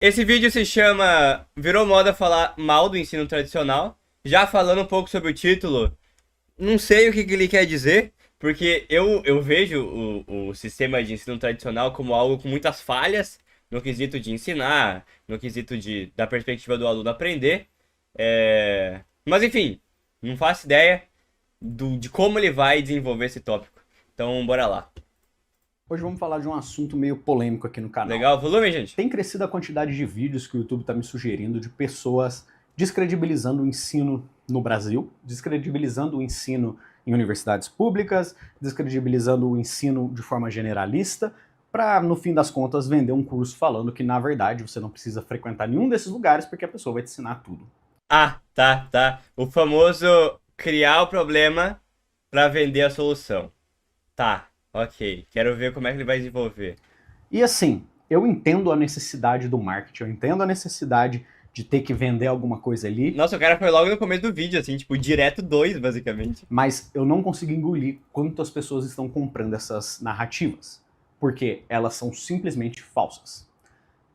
Esse vídeo se chama Virou moda falar mal do ensino tradicional. Já falando um pouco sobre o título, não sei o que ele quer dizer, porque eu vejo o sistema de ensino tradicional como algo com muitas falhas no quesito de ensinar, no quesito da perspectiva do aluno aprender. Mas enfim, não faço ideia de como ele vai desenvolver esse tópico. Então, bora lá. Hoje vamos falar de um assunto meio polêmico aqui no canal. Legal? Volume, gente? Tem crescido a quantidade de vídeos que o YouTube está me sugerindo de pessoas descredibilizando o ensino no Brasil, descredibilizando o ensino em universidades públicas, descredibilizando o ensino de forma generalista, para, no fim das contas, vender um curso falando que, na verdade, você não precisa frequentar nenhum desses lugares porque a pessoa vai te ensinar tudo. Ah, tá. O famoso criar o problema pra vender a solução. Tá, ok. Quero ver como é que ele vai desenvolver. E assim, eu entendo a necessidade do marketing, eu entendo a necessidade de ter que vender alguma coisa ali, Nossa, o cara foi logo no começo do vídeo, assim, tipo, direto dois, basicamente. mas eu não consigo engolir quanto as pessoas estão comprando essas narrativas, porque elas são simplesmente falsas.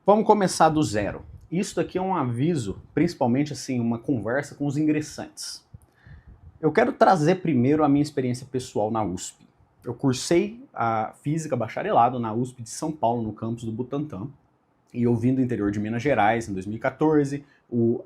Vamos começar do zero. Isso daqui é um aviso, principalmente assim, uma conversa com os ingressantes. Eu quero trazer primeiro a minha experiência pessoal na USP. Eu cursei a Física Bacharelado na USP de São Paulo, no campus do Butantã, e eu vim do interior de Minas Gerais em 2014,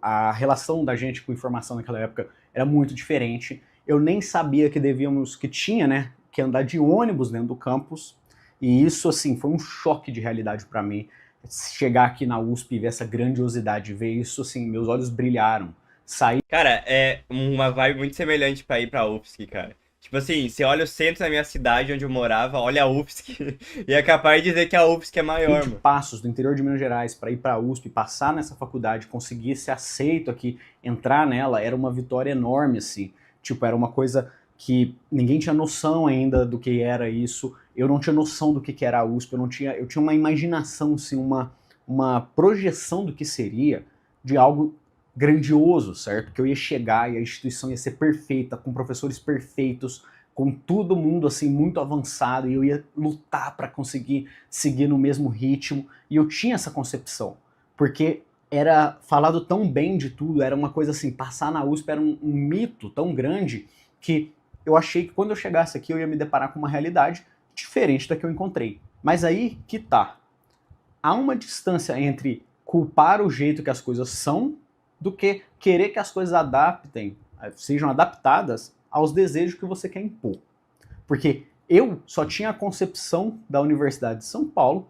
a relação da gente com informação naquela época era muito diferente. Eu nem sabia que tinha, né, que andar de ônibus dentro do campus, e isso, assim, foi um choque de realidade para mim. Chegar aqui na USP e ver essa grandiosidade, ver isso, assim, meus olhos brilharam. Sair. Cara, é uma vibe muito semelhante pra ir pra UFSC, cara. Tipo assim, você olha o centro da minha cidade onde eu morava, olha a UFSC, e é capaz de dizer que a UFSC é maior, 20 mano. passos do interior de Minas Gerais para ir para a USP, passar nessa faculdade, conseguir ser aceito aqui, entrar nela, era uma vitória enorme, assim. Tipo, era uma coisa que ninguém tinha noção ainda do que era isso. Eu não tinha noção do que era a USP, eu tinha uma imaginação, assim, uma projeção do que seria de algo grandioso, certo? Que eu ia chegar e a instituição ia ser perfeita, com professores perfeitos, com todo mundo assim muito avançado, e eu ia lutar para conseguir seguir no mesmo ritmo, e eu tinha essa concepção, porque era falado tão bem de tudo, era uma coisa assim, passar na USP era um mito tão grande que eu achei que quando eu chegasse aqui eu ia me deparar com uma realidade diferente da que eu encontrei. Mas aí que tá. Há uma distância entre culpar o jeito que as coisas são do que querer que as coisas sejam adaptadas aos desejos que você quer impor. Porque eu só tinha a concepção da Universidade de São Paulo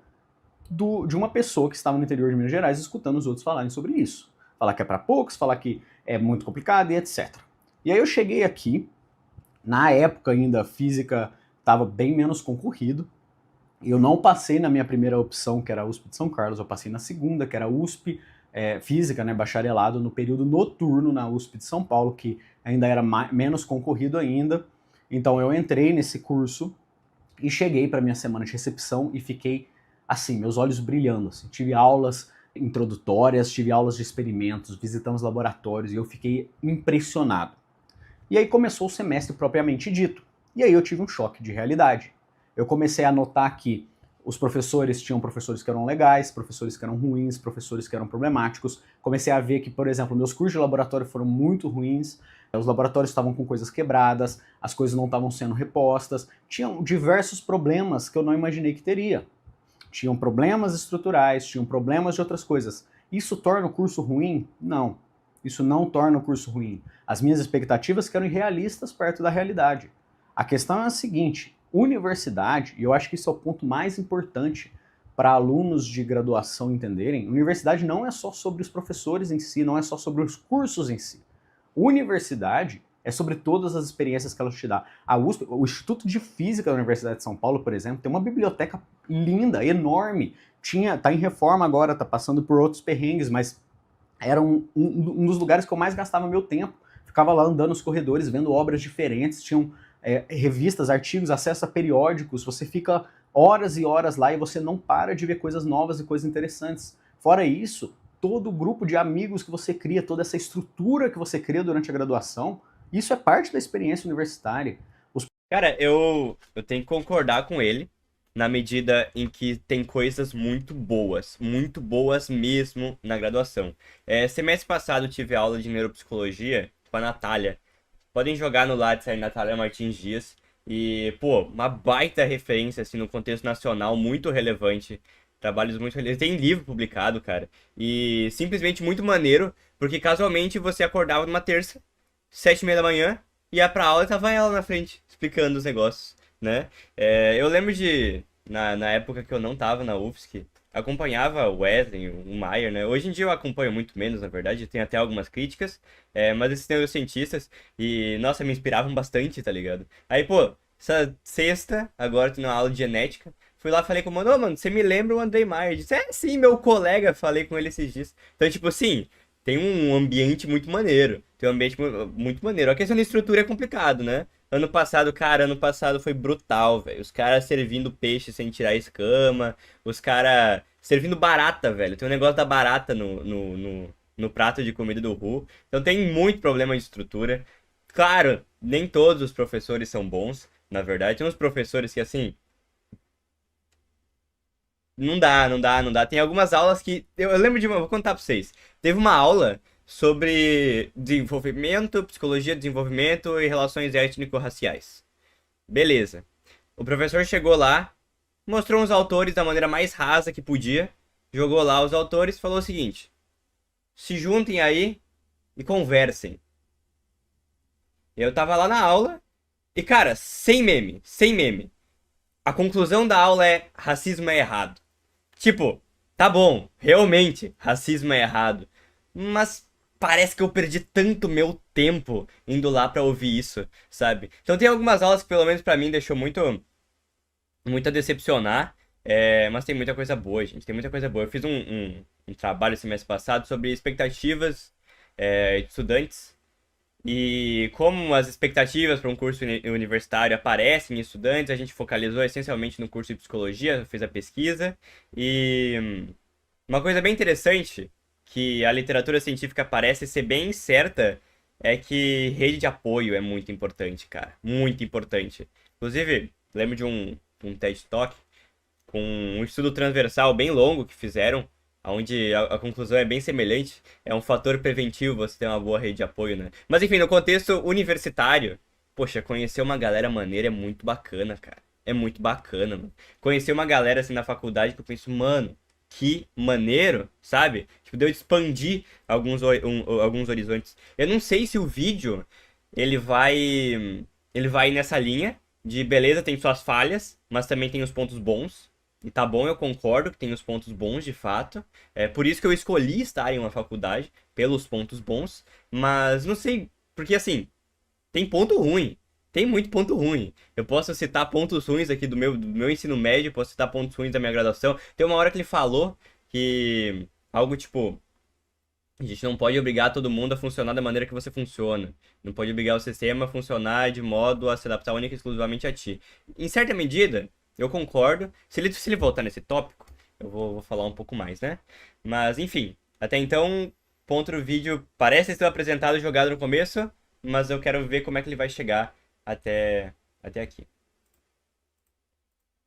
de uma pessoa que estava no interior de Minas Gerais escutando os outros falarem sobre isso. Falar que é para poucos, falar que é muito complicado e etc. E aí eu cheguei aqui, na época ainda a física estava bem menos concorrido, eu não passei na minha primeira opção, que era a USP de São Carlos, eu passei na segunda, que era a USP Física, né, bacharelado no período noturno na USP de São Paulo, que ainda era menos concorrido ainda. Então eu entrei nesse curso e cheguei para minha semana de recepção e fiquei assim, meus olhos brilhando. Assim. Tive aulas introdutórias, tive aulas de experimentos, visitamos laboratórios e eu fiquei impressionado. E aí começou o semestre propriamente dito. E aí eu tive um choque de realidade. Eu comecei a notar que os professores tinham professores que eram legais, professores que eram ruins, professores que eram problemáticos. Comecei a ver que, por exemplo, meus cursos de laboratório foram muito ruins, os laboratórios estavam com coisas quebradas, as coisas não estavam sendo repostas, tinham diversos problemas que eu não imaginei que teria. Tinham problemas estruturais, tinham problemas de outras coisas. Isso torna o curso ruim? Não. Isso não torna o curso ruim. As minhas expectativas eram irrealistas perto da realidade. A questão é a seguinte: universidade, e eu acho que isso é o ponto mais importante para alunos de graduação entenderem, universidade não é só sobre os professores em si, não é só sobre os cursos em si. Universidade é sobre todas as experiências que ela te dá. A USP, o Instituto de Física da Universidade de São Paulo, por exemplo, tem uma biblioteca linda, enorme. Tá em reforma agora, tá passando por outros perrengues, mas era um dos lugares que eu mais gastava meu tempo. Ficava lá andando nos corredores, vendo obras diferentes, tinham revistas, artigos, acesso a periódicos, você fica horas e horas lá e você não para de ver coisas novas e coisas interessantes. Fora isso, todo o grupo de amigos que você cria, toda essa estrutura que você cria durante a graduação, isso é parte da experiência universitária. Cara, eu tenho que concordar com ele, na medida em que tem coisas muito boas mesmo na graduação. Semestre passado eu tive aula de neuropsicologia com a Natália. Podem jogar no Lattes aí, Natália Martins Dias. E, pô, uma baita referência, assim, no contexto nacional, muito relevante. Trabalhos muito relevantes. Tem livro publicado, cara. E simplesmente muito maneiro, porque casualmente você acordava numa terça, 7h30 da manhã, ia pra aula e tava ela na frente, explicando os negócios, né? Eu lembro na época que eu não tava na UFSC, acompanhava o Wesley, o Maier, né? Hoje em dia eu acompanho muito menos, na verdade, tem até algumas críticas, mas esses neurocientistas, e, nossa, me inspiravam bastante, tá ligado? Aí, pô, essa sexta, agora tô na aula de genética, fui lá, falei com o mano, ô, mano, você me lembra o Andrei Maier? Disse, sim, meu colega, falei com ele esses dias. Então, tipo assim, tem um ambiente muito maneiro. Tem um ambiente muito maneiro. A questão da estrutura é complicado, né? Ano passado foi brutal, velho. Os caras servindo peixe sem tirar a escama. Os caras servindo barata, velho. Tem um negócio da barata no prato de comida do RU. Então tem muito problema de estrutura. Claro, nem todos os professores são bons, na verdade. Tem uns professores que, assim, não dá. Tem algumas aulas que. Eu lembro de uma, vou contar pra vocês. Teve uma aula sobre desenvolvimento, psicologia, desenvolvimento e relações étnico-raciais. Beleza. O professor chegou lá, mostrou uns autores da maneira mais rasa que podia, jogou lá os autores e falou o seguinte: se juntem aí e conversem. Eu tava lá na aula e, cara, sem meme, sem meme. A conclusão da aula é: racismo é errado. Tipo, tá bom, realmente, racismo é errado. Mas parece que eu perdi tanto meu tempo indo lá pra ouvir isso, sabe? Então tem algumas aulas que pelo menos pra mim deixou muito a decepcionar. Mas tem muita coisa boa, gente. Tem muita coisa boa. Eu fiz um trabalho semestre passado sobre expectativas de estudantes. E como as expectativas para um curso universitário aparecem em estudantes, a gente focalizou essencialmente no curso de psicologia, fez a pesquisa. E uma coisa bem interessante, que a literatura científica parece ser bem certa, é que rede de apoio é muito importante, cara. Muito importante. Inclusive, lembro de um TED Talk com um estudo transversal bem longo que fizeram, onde a conclusão é bem semelhante. É um fator preventivo você ter uma boa rede de apoio, né? Mas enfim, no contexto universitário, poxa, conhecer uma galera maneira é muito bacana, cara. É muito bacana, mano. Conhecer uma galera assim na faculdade que eu penso, mano, que maneiro, sabe? Tipo, deu de expandir alguns horizontes. Eu não sei se o vídeo ele vai nessa linha de beleza, tem suas falhas, mas também tem os pontos bons. E tá bom, eu concordo que tem os pontos bons de fato. É por isso que eu escolhi estar em uma faculdade, pelos pontos bons. Mas não sei, porque assim, tem ponto ruim. Tem muito ponto ruim. Eu posso citar pontos ruins aqui do meu ensino médio, posso citar pontos ruins da minha graduação. Tem uma hora que ele falou que algo tipo: a gente não pode obrigar todo mundo a funcionar da maneira que você funciona. Não pode obrigar o sistema a funcionar de modo a se adaptar única e exclusivamente a ti. Em certa medida, eu concordo. Se ele voltar nesse tópico, eu vou falar um pouco mais, né? Mas, enfim. Até então, ponto do vídeo parece ser apresentado e jogado no começo, mas eu quero ver como é que ele vai chegar até aqui.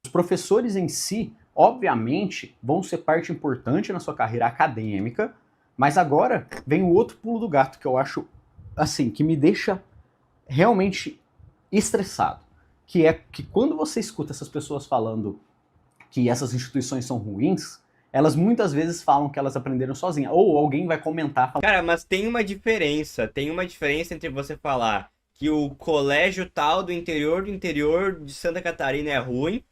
Os professores em si, obviamente, vão ser parte importante na sua carreira acadêmica, mas agora vem o outro pulo do gato que eu acho, assim, que me deixa realmente estressado, que é que quando você escuta essas pessoas falando que essas instituições são ruins, elas muitas vezes falam que elas aprenderam sozinhas, ou alguém vai comentar falando, Cara, mas tem uma diferença entre você falar que o colégio tal do interior de Santa Catarina é ruim,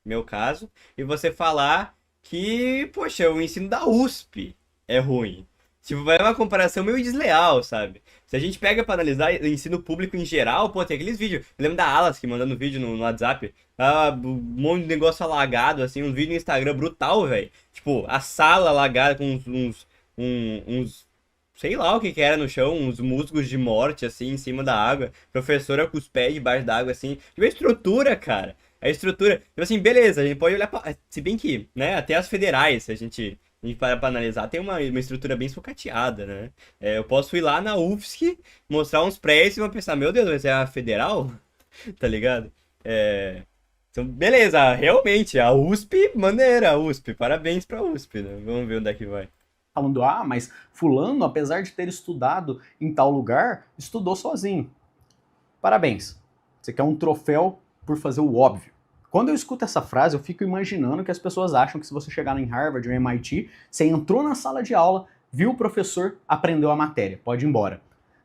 meu caso, e você falar que, poxa, o ensino da USP é ruim. Tipo, é uma comparação meio desleal, sabe? Se a gente pega pra analisar o ensino público em geral, pô, tem aqueles vídeos. Eu lembro da Alas que mandando vídeo no WhatsApp, um monte de negócio alagado, assim, um vídeo no Instagram brutal, velho. Tipo, a sala alagada com uns sei lá o que que era no chão, uns musgos de morte, assim, em cima da água. Professora com os pés debaixo da água, assim. Tipo, a estrutura, cara. A estrutura. Tipo assim, beleza, a gente pode olhar pra. Se bem que, né, até as federais, se a gente para pra analisar, tem uma estrutura bem sucateada, né? Eu posso ir lá na UFSC, mostrar uns prédios e vão pensar, meu Deus, mas é a federal? Tá ligado? É, Então, beleza, realmente, a USP, maneira, a USP, parabéns pra USP, né? Vamos ver onde é que vai. Falando, ah, mas fulano, apesar de ter estudado em tal lugar, estudou sozinho. Parabéns. Você quer um troféu por fazer o óbvio. Quando eu escuto essa frase, eu fico imaginando que as pessoas acham que se você chegar em Harvard ou MIT, você entrou na sala de aula, viu o professor, aprendeu a matéria, pode ir embora.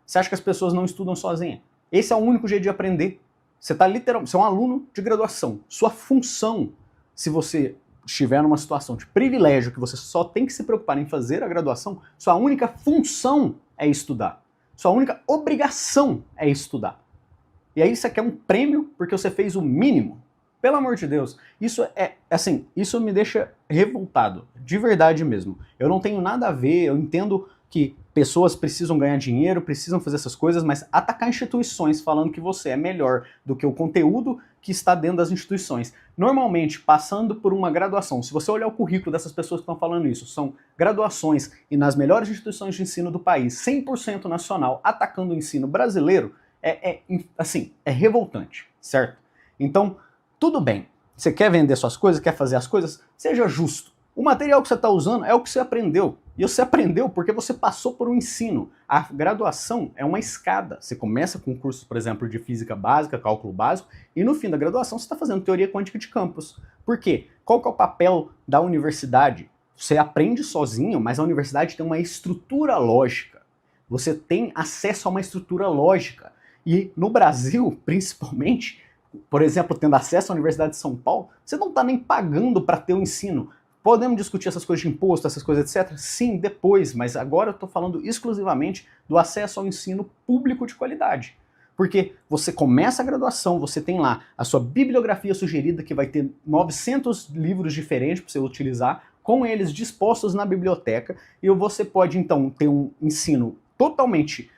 Você acha que as pessoas não estudam sozinhas? Esse é o único jeito de aprender. Você tá literalmente, você é um aluno de graduação. Sua função, se você estiver numa situação de privilégio que você só tem que se preocupar em fazer a graduação, sua única função é estudar. Sua única obrigação é estudar. E aí você quer um prêmio porque você fez o mínimo. Pelo amor de Deus, isso é, assim, isso me deixa revoltado, de verdade mesmo. Eu não tenho nada a ver, eu entendo que pessoas precisam ganhar dinheiro, precisam fazer essas coisas, mas atacar instituições falando que você é melhor do que o conteúdo que está dentro das instituições. Normalmente, passando por uma graduação, se você olhar o currículo dessas pessoas que estão falando isso, são graduações e nas melhores instituições de ensino do país, 100% nacional, atacando o ensino brasileiro, assim, é revoltante, certo? Então, tudo bem, você quer vender suas coisas, quer fazer as coisas, seja justo. O material que você está usando é o que você aprendeu. E você aprendeu porque você passou por um ensino. A graduação é uma escada. Você começa com cursos, por exemplo, de física básica, cálculo básico, e no fim da graduação você está fazendo teoria quântica de campos. Por quê? Qual que é o papel da universidade? Você aprende sozinho, mas a universidade tem uma estrutura lógica. Você tem acesso a uma estrutura lógica. E no Brasil, principalmente, por exemplo, tendo acesso à Universidade de São Paulo, você não está nem pagando para ter o ensino. Podemos discutir essas coisas de imposto, essas coisas, etc? Sim, depois, mas agora eu estou falando exclusivamente do acesso ao ensino público de qualidade. Porque você começa a graduação, você tem lá a sua bibliografia sugerida, que vai ter 900 livros diferentes para você utilizar, com eles dispostos na biblioteca, e você pode então ter um ensino totalmente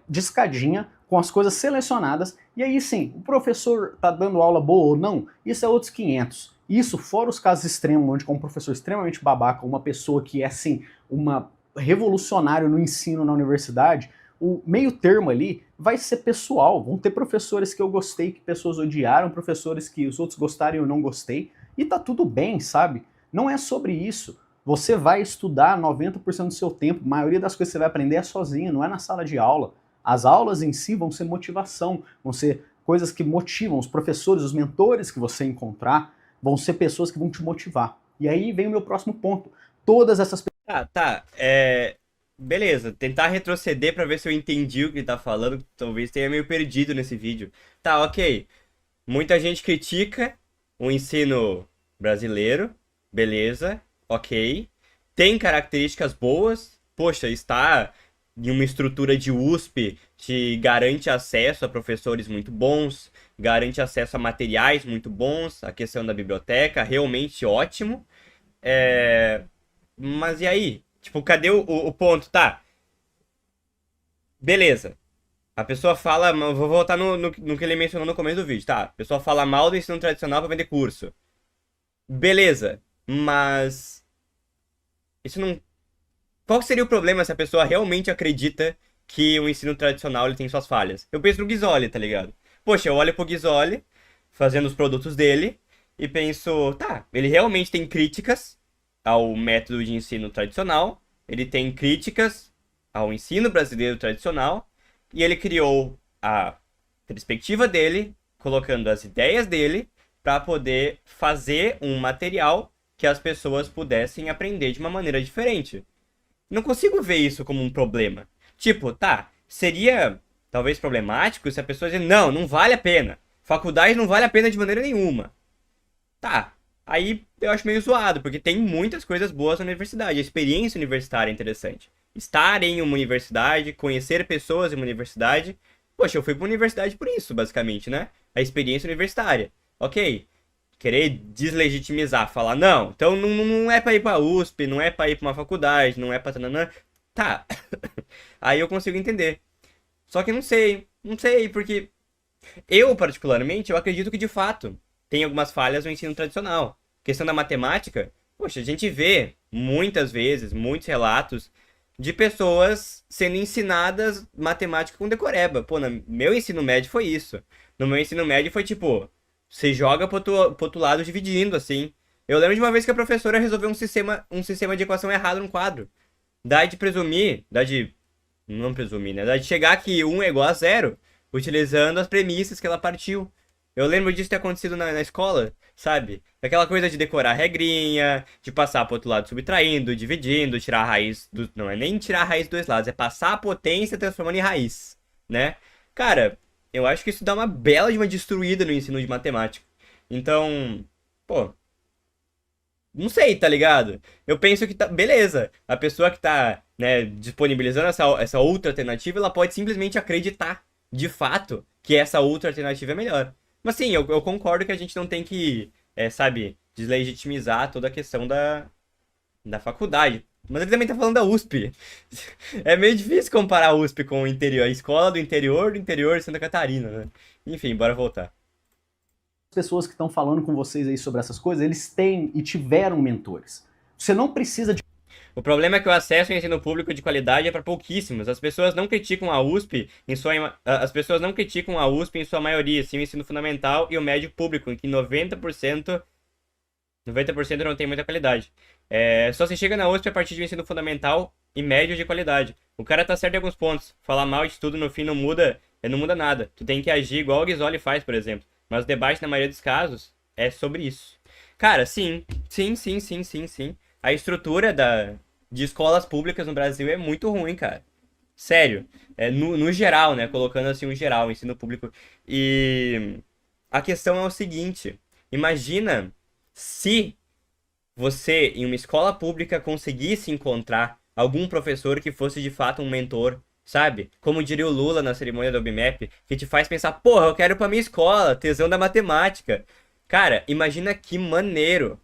de escadinha, com as coisas selecionadas, e aí sim, o professor está dando aula boa ou não, isso é outros 500. Isso fora os casos extremos, onde com um professor extremamente babaca, uma pessoa que é assim, uma revolucionário no ensino na universidade, o meio termo ali vai ser pessoal. Vão ter professores que eu gostei, que pessoas odiaram, professores que os outros gostaram e eu não gostei, e tá tudo bem, sabe? Não é sobre isso. Você vai estudar 90% do seu tempo, a maioria das coisas que você vai aprender é sozinho, não é na sala de aula. As aulas em si vão ser motivação, vão ser coisas que motivam, os professores, os mentores que você encontrar, vão ser pessoas que vão te motivar. E aí vem o meu próximo ponto. Todas essas pessoas... Tá, beleza, tentar retroceder pra ver se eu entendi o que ele tá falando, talvez tenha meio perdido nesse vídeo. Tá, ok. Muita gente critica o ensino brasileiro, beleza, ok. Tem características boas, poxa, está em uma estrutura de USP te garante acesso a professores muito bons, garante acesso a materiais muito bons, a questão da biblioteca, realmente ótimo. Mas e aí? Tipo, cadê o ponto? Tá, beleza. A pessoa fala, eu vou voltar no que ele mencionou no começo do vídeo, tá? A pessoa fala mal do ensino tradicional pra vender curso. Beleza, mas isso não... Qual seria o problema se a pessoa realmente acredita que o ensino tradicional ele tem suas falhas? Eu penso no Guizoli, tá ligado? Poxa, eu olho pro Guizoli fazendo os produtos dele e penso, tá, ele realmente tem críticas ao método de ensino tradicional, ele tem críticas ao ensino brasileiro tradicional e ele criou a perspectiva dele, colocando as ideias dele para poder fazer um material que as pessoas pudessem aprender de uma maneira diferente. Não consigo ver isso como um problema. Tipo, tá, seria talvez problemático se a pessoa dizer, não vale a pena. Faculdade não vale a pena de maneira nenhuma. Tá, aí eu acho meio zoado, porque tem muitas coisas boas na universidade. A experiência universitária é interessante. Estar em uma universidade, conhecer pessoas em uma universidade. Poxa, eu fui pra uma universidade por isso, basicamente, né? A experiência universitária. Ok. Querer deslegitimizar, falar, não, então não é pra ir pra USP, não é pra ir pra uma faculdade, não é pra... Tá, aí eu consigo entender. Só que não sei, porque eu, particularmente, eu acredito que, de fato, tem algumas falhas no ensino tradicional. Questão da matemática, poxa, a gente vê, muitas vezes, muitos relatos de pessoas sendo ensinadas matemática com decoreba. Pô, no meu ensino médio foi isso. No meu ensino médio foi tipo... Você joga pro outro lado dividindo, assim. Eu lembro de uma vez que a professora resolveu um sistema de equação errado no quadro. Dá de presumir, dá de. Não presumir, né? Dá de chegar que 1 é igual a zero, utilizando as premissas que ela partiu. Eu lembro disso ter acontecido na escola, sabe? Aquela coisa de decorar a regrinha, de passar pro outro lado subtraindo, dividindo, tirar a raiz do. Não é nem tirar a raiz dos dois lados, é passar a potência transformando em raiz, né? Cara, eu acho que isso dá uma bela de uma destruída no ensino de matemática. Então, pô, não sei, tá ligado? Eu penso que tá. Beleza, a pessoa que tá, né, disponibilizando essa outra alternativa, ela pode simplesmente acreditar, de fato, que essa outra alternativa é melhor. Mas sim, eu concordo que a gente não tem que, sabe, deslegitimizar toda a questão da faculdade. Mas ele também tá falando da USP. É meio difícil comparar a USP com o interior, a escola do interior de Santa Catarina, né? Enfim, bora voltar. Pessoas que estão falando com vocês aí sobre essas coisas, eles têm e tiveram mentores. Você não precisa de. O problema é que o acesso ao ensino público de qualidade é para pouquíssimos. As pessoas não criticam a USP as pessoas não criticam a USP em sua maioria, sim o ensino fundamental e o médio público, em que 90% não tem muita qualidade. Só se chega na USP a partir de um ensino fundamental e médio de qualidade. O cara tá certo em alguns pontos. Falar mal de tudo no fim não muda nada. Tu tem que agir igual o Guizoli faz, por exemplo. Mas o debate, na maioria dos casos, é sobre isso. Cara, sim. Sim. A estrutura de escolas públicas no Brasil é muito ruim, cara. Sério. No geral, né? Colocando assim o geral, o ensino público. E a questão é o seguinte. Imagina se você, em uma escola pública, conseguisse encontrar algum professor que fosse de fato um mentor, sabe? Como diria o Lula na cerimônia do OBMEP, que te faz pensar, porra, eu quero ir pra minha escola, tesão da matemática. Cara, imagina que maneiro,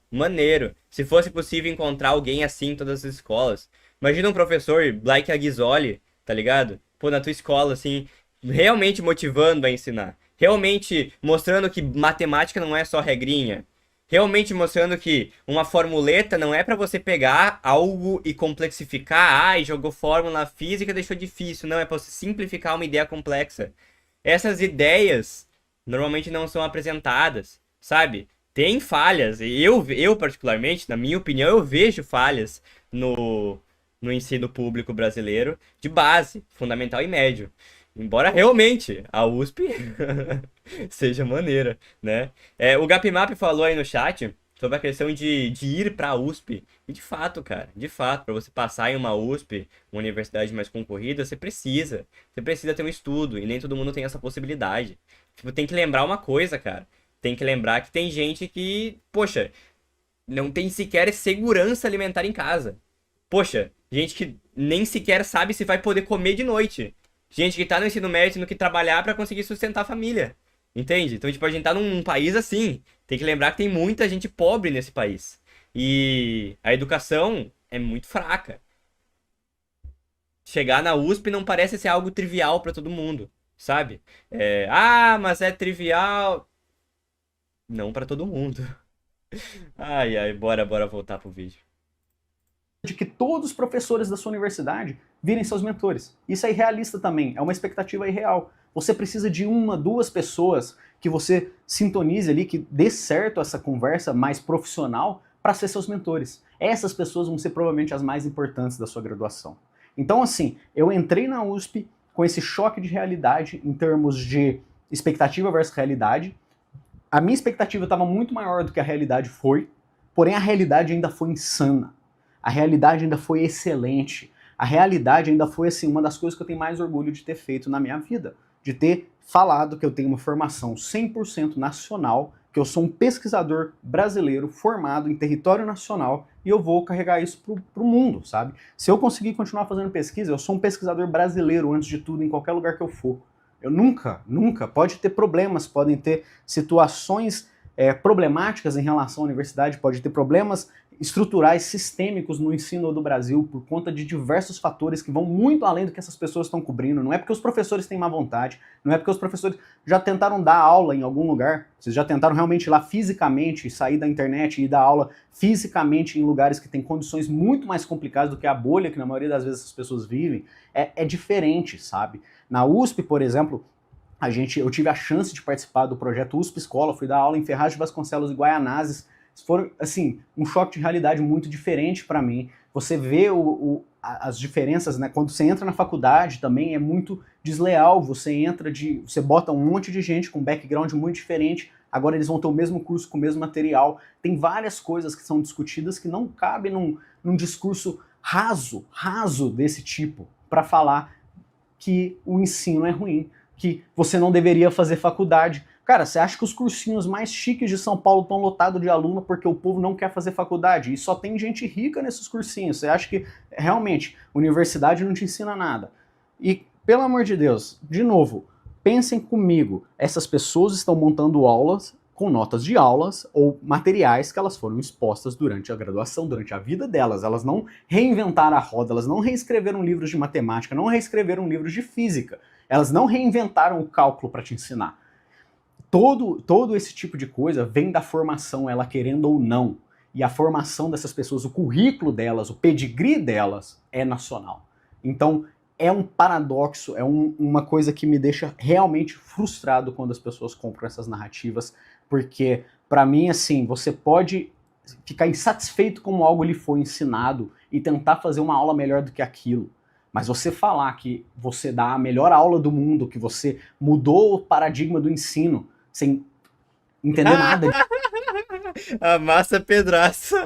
se fosse possível encontrar alguém assim em todas as escolas. Imagina um professor like a Guizoli, tá ligado? Pô, na tua escola, assim, realmente motivando a ensinar. Realmente mostrando que matemática não é só regrinha. Realmente mostrando que uma formuleta não é pra você pegar algo e complexificar. Ai, jogou fórmula na física, deixou difícil. Não, é pra você simplificar uma ideia complexa. Essas ideias normalmente não são apresentadas, sabe? Tem falhas. E eu particularmente, na minha opinião, eu vejo falhas no ensino público brasileiro de base, fundamental e médio. Embora realmente a USP seja maneira, né? O Gapmap falou aí no chat sobre a questão de ir pra USP. E de fato, cara, de fato, para você passar em uma USP, uma universidade mais concorrida, você precisa. Você precisa ter um estudo, e nem todo mundo tem essa possibilidade. Tipo, tem que lembrar uma coisa, cara. Tem que lembrar que tem gente que, poxa, não tem sequer segurança alimentar em casa. Poxa, gente que nem sequer sabe se vai poder comer de noite. Gente que tá no ensino médio tendo que trabalhar pra conseguir sustentar a família. Entende? Então, tipo, a gente tá num país assim. Tem que lembrar que tem muita gente pobre nesse país. E a educação é muito fraca. Chegar na USP não parece ser algo trivial pra todo mundo, sabe? Mas é trivial. Não pra todo mundo. Ai, bora voltar pro vídeo. De que todos os professores da sua universidade virem seus mentores. Isso é irrealista também, é uma expectativa irreal. Você precisa de uma, duas pessoas que você sintonize ali, que dê certo essa conversa mais profissional para ser seus mentores. Essas pessoas vão ser provavelmente as mais importantes da sua graduação. Então, assim, eu entrei na USP com esse choque de realidade em termos de expectativa versus realidade. A minha expectativa estava muito maior do que a realidade foi, porém a realidade ainda foi insana. A realidade ainda foi excelente. A realidade ainda foi, assim, uma das coisas que eu tenho mais orgulho de ter feito na minha vida. De ter falado que eu tenho uma formação 100% nacional, que eu sou um pesquisador brasileiro formado em território nacional e eu vou carregar isso pro mundo, sabe? Se eu conseguir continuar fazendo pesquisa, eu sou um pesquisador brasileiro antes de tudo, em qualquer lugar que eu for. Eu nunca, pode ter problemas, podem ter situações problemáticas em relação à universidade, pode ter problemas estruturais, sistêmicos no ensino do Brasil por conta de diversos fatores que vão muito além do que essas pessoas estão cobrindo. Não é porque os professores têm má vontade, não é porque os professores já tentaram dar aula em algum lugar, vocês já tentaram realmente ir lá fisicamente, sair da internet e dar aula fisicamente em lugares que têm condições muito mais complicadas do que a bolha que na maioria das vezes as pessoas vivem. É diferente, sabe? Na USP, por exemplo, Eu tive a chance de participar do projeto USP Escola, fui dar aula em Ferraz de Vasconcelos e Guaianazes. Foram, assim, um choque de realidade muito diferente para mim. Você vê as diferenças, né? Quando você entra na faculdade também é muito desleal. Você bota um monte de gente com background muito diferente. Agora eles vão ter o mesmo curso com o mesmo material. Tem várias coisas que são discutidas que não cabem num discurso raso desse tipo, para falar que o ensino é ruim, que você não deveria fazer faculdade. Cara, você acha que os cursinhos mais chiques de São Paulo estão lotados de aluno porque o povo não quer fazer faculdade? E só tem gente rica nesses cursinhos. Você acha que, realmente, universidade não te ensina nada? E, pelo amor de Deus, de novo, pensem comigo. Essas pessoas estão montando aulas com notas de aulas ou materiais que elas foram expostas durante a graduação, durante a vida delas. Elas não reinventaram a roda, elas não reescreveram livros de matemática, não reescreveram livros de física. Elas não reinventaram o cálculo para te ensinar. Todo esse tipo de coisa vem da formação, ela querendo ou não. E a formação dessas pessoas, o currículo delas, o pedigree delas é nacional. Então, é um paradoxo, uma coisa que me deixa realmente frustrado quando as pessoas compram essas narrativas, porque, para mim, assim, você pode ficar insatisfeito como algo lhe foi ensinado e tentar fazer uma aula melhor do que aquilo. Mas você falar que você dá a melhor aula do mundo, que você mudou o paradigma do ensino, sem entender nada A massa pedraça.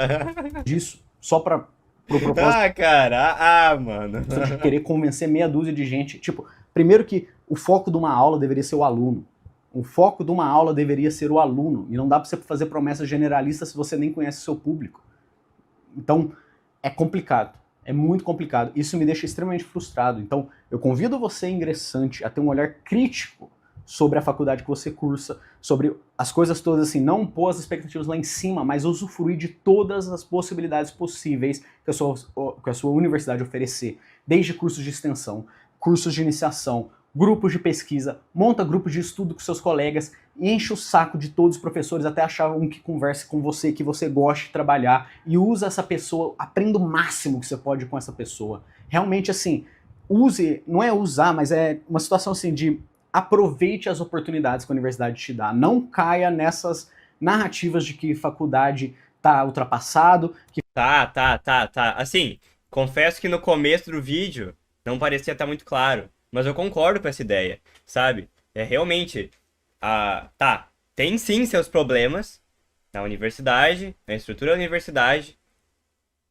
disso, só pro propósito Ah, cara. Mano. de querer convencer meia dúzia de gente. Tipo, primeiro que o foco de uma aula deveria ser o aluno. O foco de uma aula deveria ser o aluno. E não dá pra você fazer promessas generalistas se você nem conhece o seu público. Então, é complicado. É muito complicado. Isso me deixa extremamente frustrado. Então, eu convido você, ingressante, a ter um olhar crítico sobre a faculdade que você cursa, sobre as coisas todas, assim, não pôr as expectativas lá em cima, mas usufruir de todas as possibilidades possíveis que a sua universidade oferecer, desde cursos de extensão, cursos de iniciação, grupos de pesquisa, monta grupos de estudo com seus colegas, enche o saco de todos os professores até achar um que converse com você, que você goste de trabalhar, e usa essa pessoa, aprenda o máximo que você pode com essa pessoa. Realmente, assim, use, não é usar, mas é uma situação assim de aproveite as oportunidades que a universidade te dá. Não caia nessas narrativas de que faculdade tá ultrapassado. Tá. Assim, confesso que no começo do vídeo não parecia estar muito claro, mas eu concordo com essa ideia, sabe? É realmente, tá, tem sim seus problemas na universidade, na estrutura da universidade.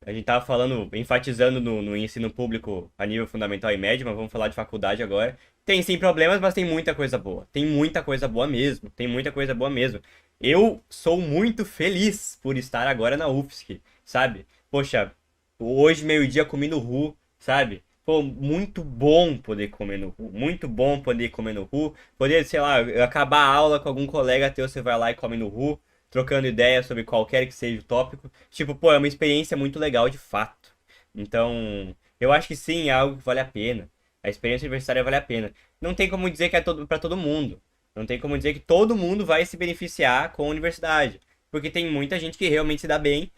A gente tava falando, enfatizando no ensino público a nível fundamental e médio, mas vamos falar de faculdade agora. Tem sim problemas, mas tem muita coisa boa. Tem muita coisa boa mesmo. Tem muita coisa boa mesmo. Eu sou muito feliz por estar agora na UFSC, sabe? Poxa, hoje meio-dia comi no RU, sabe? Pô, muito bom poder comer no RU. Muito bom poder comer no RU. Poder, sei lá, acabar a aula com algum colega teu, você vai lá e come no RU, trocando ideia sobre qualquer que seja o tópico. Tipo, pô, é uma experiência muito legal de fato. Então, eu acho que sim, é algo que vale a pena. A experiência universitária vale a pena. Não tem como dizer que é para todo mundo. Não tem como dizer que todo mundo vai se beneficiar com a universidade. Porque tem muita gente que realmente se dá bem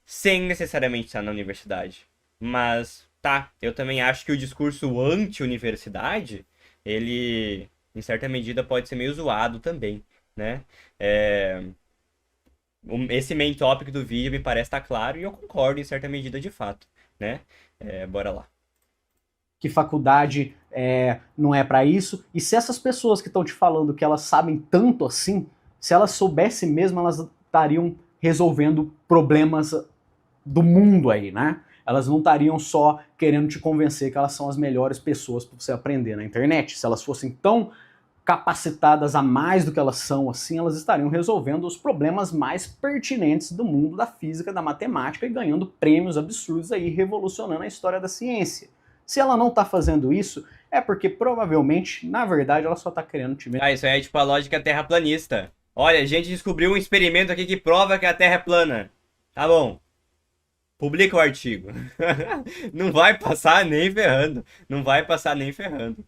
sem necessariamente estar na universidade. Mas, tá, eu também acho que o discurso anti-universidade, ele, em certa medida, pode ser meio zoado também, né? Esse main topic do vídeo me parece estar claro e eu concordo em certa medida de fato, né? Bora lá. Que faculdade não é para isso. E se essas pessoas que estão te falando que elas sabem tanto assim, se elas soubessem mesmo, elas estariam resolvendo problemas do mundo aí, né? Elas não estariam só querendo te convencer que elas são as melhores pessoas para você aprender na internet. Se elas fossem tão capacitadas a mais do que elas são, assim, elas estariam resolvendo os problemas mais pertinentes do mundo da física, da matemática e ganhando prêmios absurdos aí, revolucionando a história da ciência. Se ela não tá fazendo isso, é porque provavelmente, na verdade, ela só tá querendo te ver. Isso aí é tipo a lógica terraplanista. Olha, a gente descobriu um experimento aqui que prova que a Terra é plana. Tá bom. Publica o artigo. Não vai passar nem ferrando. Não vai passar nem ferrando.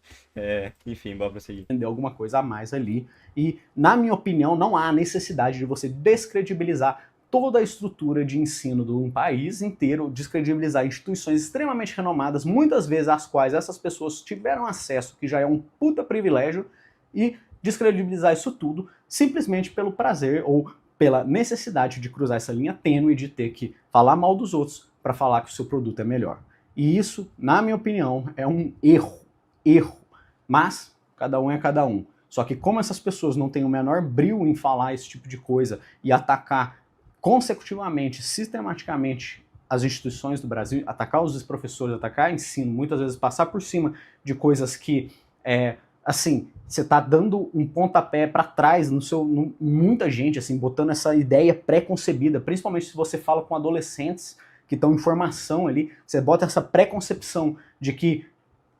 Enfim, bora prosseguir. Entender alguma coisa a mais ali. E, na minha opinião, não há necessidade de você descredibilizar toda a estrutura de ensino de um país inteiro, descredibilizar instituições extremamente renomadas, muitas vezes às quais essas pessoas tiveram acesso, que já é um puta privilégio, e descredibilizar isso tudo simplesmente pelo prazer ou pela necessidade de cruzar essa linha tênue de ter que falar mal dos outros para falar que o seu produto é melhor. E isso, na minha opinião, é um erro. Mas cada um é cada um. Só que como essas pessoas não têm o menor brio em falar esse tipo de coisa e atacar consecutivamente, sistematicamente as instituições do Brasil, atacar os professores, atacar ensino, muitas vezes passar por cima de coisas que, assim, você está dando um pontapé para trás muita gente, assim, botando essa ideia pré-concebida, principalmente se você fala com adolescentes que estão em formação ali, você bota essa pré-concepção de que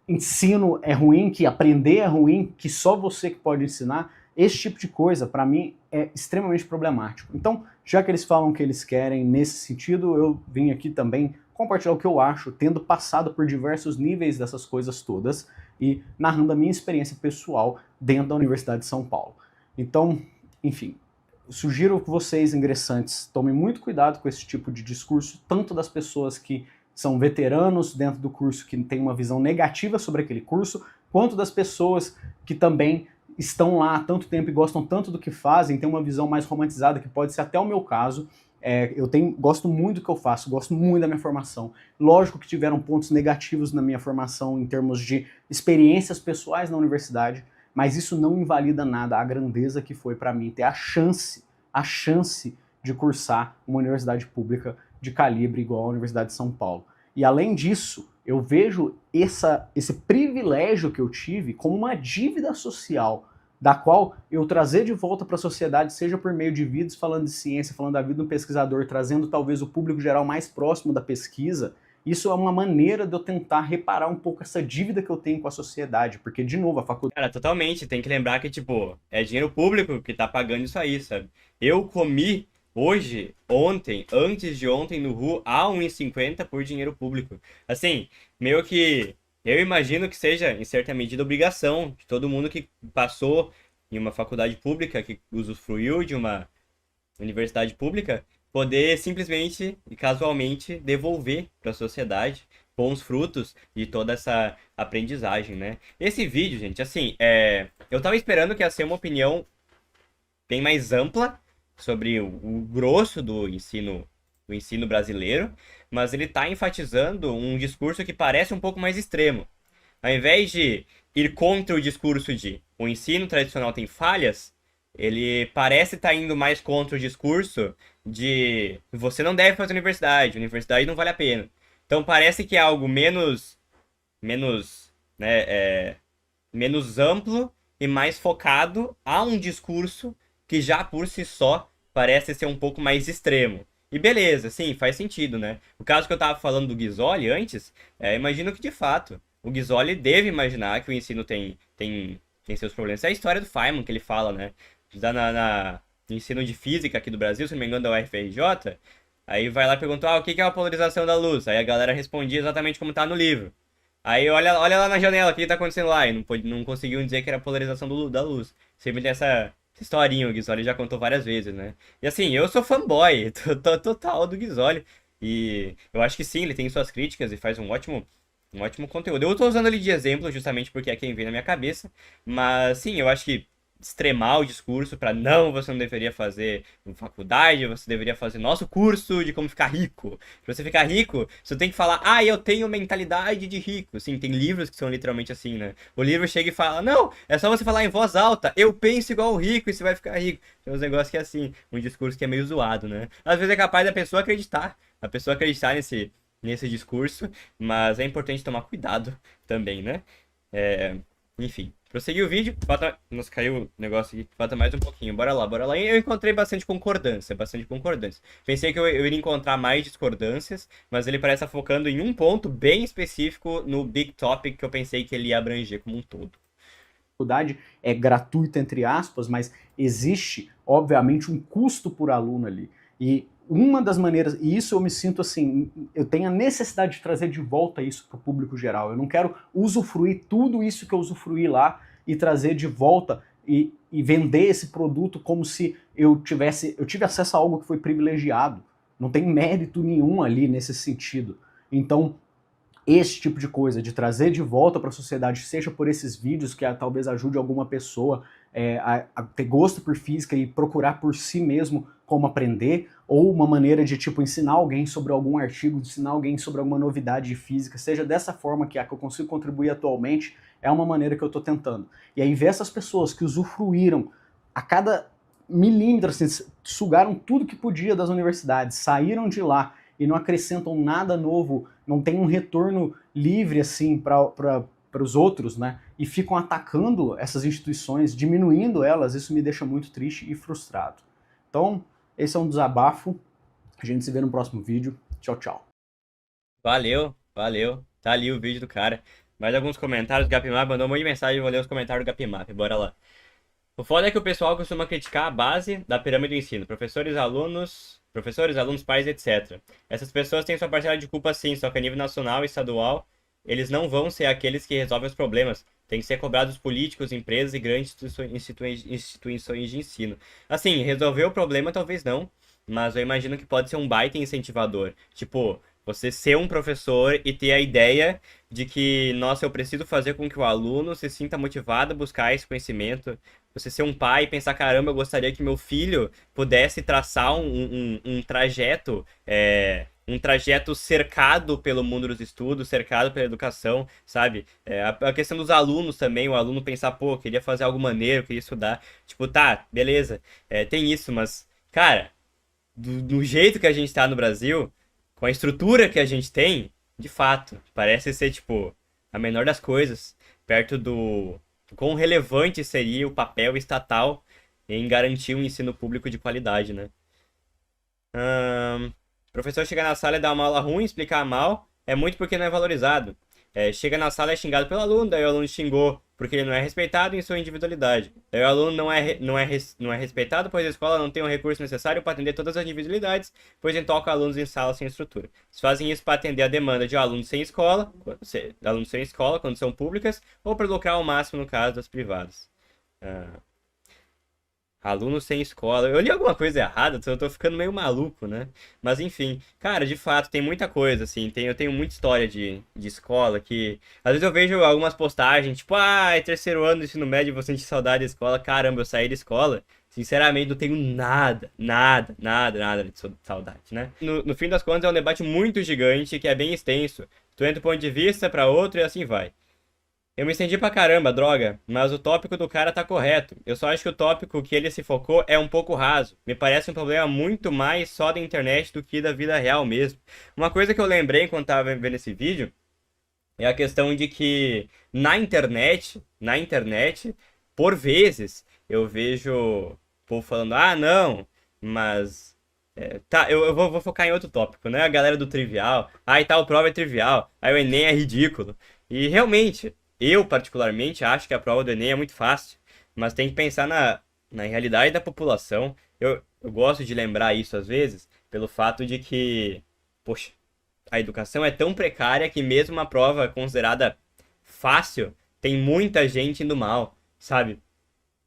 ensino é ruim, que aprender é ruim, que só você que pode ensinar. Esse tipo de coisa, para mim, é extremamente problemático. Então, já que eles falam o que eles querem nesse sentido, eu vim aqui também compartilhar o que eu acho, tendo passado por diversos níveis dessas coisas todas e narrando a minha experiência pessoal dentro da Universidade de São Paulo. Então, enfim, sugiro que vocês, ingressantes, tomem muito cuidado com esse tipo de discurso, tanto das pessoas que são veteranos dentro do curso, que têm uma visão negativa sobre aquele curso, quanto das pessoas que também estão lá há tanto tempo e gostam tanto do que fazem, têm uma visão mais romantizada, que pode ser até o meu caso. Gosto muito do que eu faço, gosto muito da minha formação. Lógico que tiveram pontos negativos na minha formação em termos de experiências pessoais na universidade, mas isso não invalida nada a grandeza que foi para mim ter a chance de cursar uma universidade pública de calibre igual a Universidade de São Paulo. E além disso, eu vejo esse privilégio que eu tive como uma dívida social, da qual eu trazer de volta para a sociedade, seja por meio de vídeos falando de ciência, falando da vida do pesquisador, trazendo talvez o público geral mais próximo da pesquisa. Isso é uma maneira de eu tentar reparar um pouco essa dívida que eu tenho com a sociedade, porque, de novo, a faculdade... Cara, totalmente. Tem que lembrar que, tipo, é dinheiro público que tá pagando isso aí, sabe? Eu comi hoje, ontem, antes de ontem no RU, a 1,50 por dinheiro público. Assim, meio que eu imagino que seja, em certa medida, obrigação de todo mundo que passou em uma faculdade pública, que usufruiu de uma universidade pública, poder simplesmente e casualmente devolver para a sociedade bons frutos de toda essa aprendizagem, né? Esse vídeo, gente, assim, eu tava esperando que ia ser uma opinião bem mais ampla sobre o grosso do ensino brasileiro, mas ele está enfatizando um discurso que parece um pouco mais extremo. Ao invés de ir contra o discurso de o ensino tradicional tem falhas, ele parece estar indo mais contra o discurso de você não deve fazer universidade não vale a pena. Então parece que é algo menos, né, menos amplo e mais focado a um discurso que já por si só parece ser um pouco mais extremo. E beleza, sim, faz sentido, né? O caso que eu tava falando do Guizoli antes, imagino que de fato o Guizoli deve imaginar que o ensino tem seus problemas. É a história do Feynman que ele fala, né? No ensino de física aqui do Brasil, se não me engano, da UFRJ. Aí vai lá e pergunta, o que é a polarização da luz? Aí a galera respondia exatamente como tá no livro. Aí olha lá na janela, o que tá acontecendo lá? E não conseguiam dizer que era a polarização da luz. Sempre tem essa historinha, o Guizoli já contou várias vezes, né? E assim, eu sou fanboy total do Guizoli. E eu acho que sim, ele tem suas críticas e faz um ótimo conteúdo. Eu tô usando ele de exemplo justamente porque é quem vem na minha cabeça. Mas sim, eu acho que extremar o discurso para não, você não deveria fazer faculdade, você deveria fazer nosso curso de como ficar rico. Pra você ficar rico, você tem que falar, eu tenho mentalidade de rico. Sim, tem livros que são literalmente assim, né? O livro chega e fala, não, é só você falar em voz alta, eu penso igual o rico e você vai ficar rico. Tem uns negócios que é assim, um discurso que é meio zoado, né? Às vezes é capaz da pessoa acreditar, nesse discurso, mas é importante tomar cuidado também, né? Enfim, prosseguir o vídeo, nos caiu o negócio aqui, falta mais um pouquinho, bora lá. E eu encontrei bastante concordância. Pensei que eu iria encontrar mais discordâncias, mas ele parece estar focando em um ponto bem específico no big topic que eu pensei que ele ia abranger como um todo. A faculdade é gratuita, entre aspas, mas existe, obviamente, um custo por aluno ali. E uma das maneiras, e isso eu me sinto assim, eu tenho a necessidade de trazer de volta isso para o público geral. Eu não quero usufruir tudo isso que eu usufruí lá e trazer de volta e vender esse produto como se eu tive acesso a algo que foi privilegiado. Não tem mérito nenhum ali nesse sentido. Então, esse tipo de coisa, de trazer de volta para a sociedade, seja por esses vídeos que talvez ajude alguma pessoa a ter gosto por física e procurar por si mesmo como aprender, ou uma maneira de tipo ensinar alguém sobre algum artigo, ensinar alguém sobre alguma novidade de física, seja dessa forma que a que eu consigo contribuir atualmente, é uma maneira que eu estou tentando. E aí ver essas pessoas que usufruíram a cada milímetro, assim, sugaram tudo que podia das universidades, saíram de lá e não acrescentam nada novo, não tem um retorno livre assim para os outros, né? E ficam atacando essas instituições, diminuindo elas, isso me deixa muito triste e frustrado. Então, esse é um desabafo. A gente se vê no próximo vídeo. Tchau, tchau. Valeu, valeu. Tá ali o vídeo do cara. Mais alguns comentários. O Gapimap mandou um monte de mensagem. Eu vou ler os comentários do Gapimap. Bora lá. O foda é que o pessoal costuma criticar a base da pirâmide do ensino. Professores, alunos, pais, etc. Essas pessoas têm sua parcela de culpa sim, só que a nível nacional e estadual, eles não vão ser aqueles que resolvem os problemas. Tem que ser cobrados políticos, empresas e grandes instituições de ensino. Assim, resolver o problema talvez não, mas eu imagino que pode ser um baita incentivador. Tipo, você ser um professor e ter a ideia de que, nossa, eu preciso fazer com que o aluno se sinta motivado a buscar esse conhecimento. Você ser um pai e pensar, caramba, eu gostaria que meu filho pudesse traçar um trajeto, um trajeto cercado pelo mundo dos estudos, cercado pela educação, sabe? A questão dos alunos também, o aluno pensar, pô, queria fazer algo maneiro, queria estudar. Tipo, tá, beleza, tem isso, mas, cara, do jeito que a gente tá no Brasil, com a estrutura que a gente tem, de fato, parece ser, tipo, a menor das coisas, perto do quão relevante seria o papel estatal em garantir um ensino público de qualidade, né? O professor chega na sala e dá uma aula ruim, explicar mal, é muito porque não é valorizado. Chega na sala e é xingado pelo aluno, daí o aluno xingou porque ele não é respeitado em sua individualidade. Daí o aluno não é respeitado, pois a escola não tem o recurso necessário para atender todas as individualidades, pois toca alunos em salas sem estrutura. Eles fazem isso para atender a demanda de alunos sem escola, quando são públicas, ou para lucrar ao máximo no caso das privadas. Aluno sem escola. Eu li alguma coisa errada, eu tô ficando meio maluco, né? Mas enfim, cara, de fato, tem muita coisa, assim. Eu tenho muita história de escola que. Às vezes eu vejo algumas postagens, tipo, é terceiro ano do ensino médio, vou sentir saudade da escola. Caramba, eu saí da escola. Sinceramente, não tenho nada de saudade, né? No fim das contas, é um debate muito gigante, que é bem extenso. Tu entra um ponto de vista pra outro e assim vai. Eu me estendi pra caramba, droga, mas o tópico do cara tá correto. Eu só acho que o tópico que ele se focou é um pouco raso. Me parece um problema muito mais só da internet do que da vida real mesmo. Uma coisa que eu lembrei enquanto tava vendo esse vídeo é a questão de que na internet, por vezes, eu vejo o povo falando, não, mas. Tá, eu vou focar em outro tópico, né? A galera do trivial. E tal prova é trivial. Aí o Enem é ridículo. E realmente, eu particularmente acho que a prova do Enem é muito fácil. Mas tem que pensar na realidade da população. Eu gosto de lembrar isso às vezes, pelo fato de que, poxa, a educação é tão precária que mesmo uma prova considerada fácil, tem muita gente indo mal, sabe?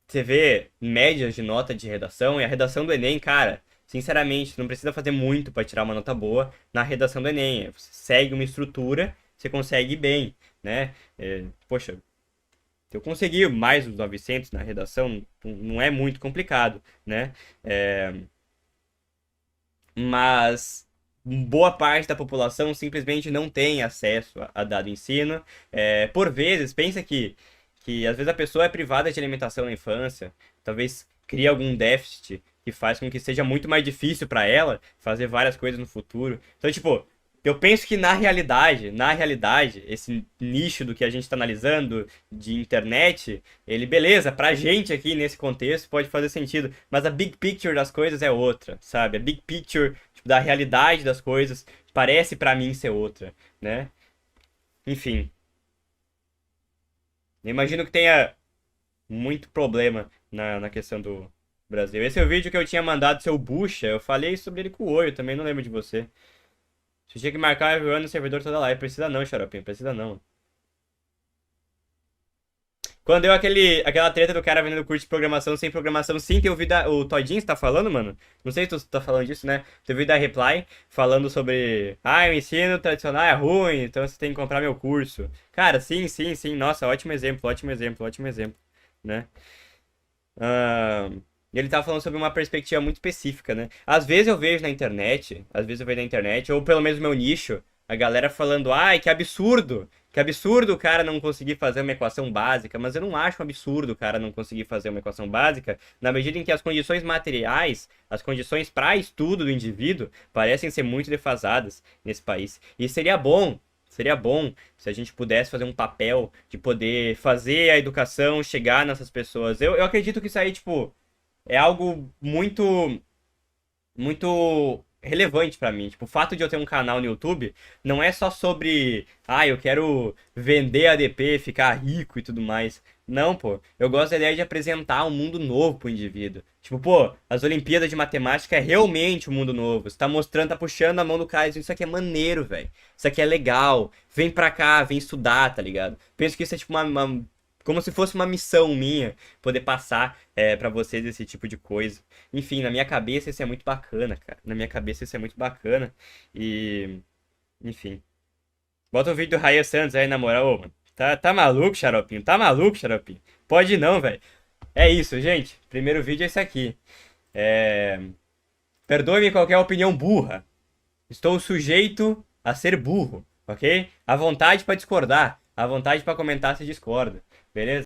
Você vê médias de nota de redação e a redação do Enem, cara, sinceramente, não precisa fazer muito para tirar uma nota boa na redação do Enem. Você segue uma estrutura, você consegue ir bem, né? Poxa, eu consegui mais dos 900 na redação, não é muito complicado, né? Mas boa parte da população simplesmente não tem acesso a dado ensino. Por vezes, pensa que às vezes a pessoa é privada de alimentação na infância, talvez crie algum déficit que faz com que seja muito mais difícil para ela fazer várias coisas no futuro. Então, tipo, eu penso que na realidade, esse nicho do que a gente está analisando de internet, ele, beleza, pra gente aqui nesse contexto pode fazer sentido, mas a big picture das coisas é outra, sabe? A big picture, tipo, da realidade das coisas parece pra mim ser outra, né? Enfim, eu imagino que tenha muito problema na questão do Brasil. Esse é o vídeo que eu tinha mandado seu Bucha, eu falei sobre ele com o Oi, eu também não lembro de você. Você tinha que marcar everyone no servidor toda live. Precisa não, Xaropinho. Precisa não. Quando deu aquela treta do cara vendendo curso de programação sem programação, sim, tem ouvido o Todinho, você tá falando, mano? Não sei se tu tá falando disso, né? Tem ouvido a Reply falando sobre, o ensino tradicional é ruim, então você tem que comprar meu curso. Cara, sim, sim, sim, nossa, ótimo exemplo, ótimo exemplo, ótimo exemplo, né? Ah, ele tava falando sobre uma perspectiva muito específica, né? Às vezes eu vejo na internet, ou pelo menos no meu nicho, a galera falando, ai, que absurdo o cara não conseguir fazer uma equação básica, mas eu não acho um absurdo o cara não conseguir fazer uma equação básica, na medida em que as condições materiais, as condições para estudo do indivíduo, parecem ser muito defasadas nesse país. E seria bom se a gente pudesse fazer um papel de poder fazer a educação chegar nessas pessoas. Eu acredito que isso aí, tipo, é algo muito relevante pra mim. Tipo, o fato de eu ter um canal no YouTube não é só sobre, eu quero vender ADP, ficar rico e tudo mais. Não, pô. Eu gosto da ideia de apresentar um mundo novo pro indivíduo. Tipo, pô, as Olimpíadas de Matemática é realmente um mundo novo. Você tá mostrando, tá puxando a mão do cara e dizendo, isso aqui é maneiro, velho. Isso aqui é legal. Vem pra cá, vem estudar, tá ligado? Penso que isso é tipo como se fosse uma missão minha, poder passar pra vocês esse tipo de coisa. Enfim, na minha cabeça isso é muito bacana, cara. Na minha cabeça isso é muito bacana. E, enfim. Bota o vídeo do Ryan Santos aí, na moral, ô, mano. Tá maluco, xaropinho? Tá maluco, xaropinho? Pode não, velho. É isso, gente. Primeiro vídeo é esse aqui. É... Perdoe-me qualquer opinião burra. Estou sujeito a ser burro, ok? À vontade pra discordar. À vontade pra comentar se discorda. Beleza?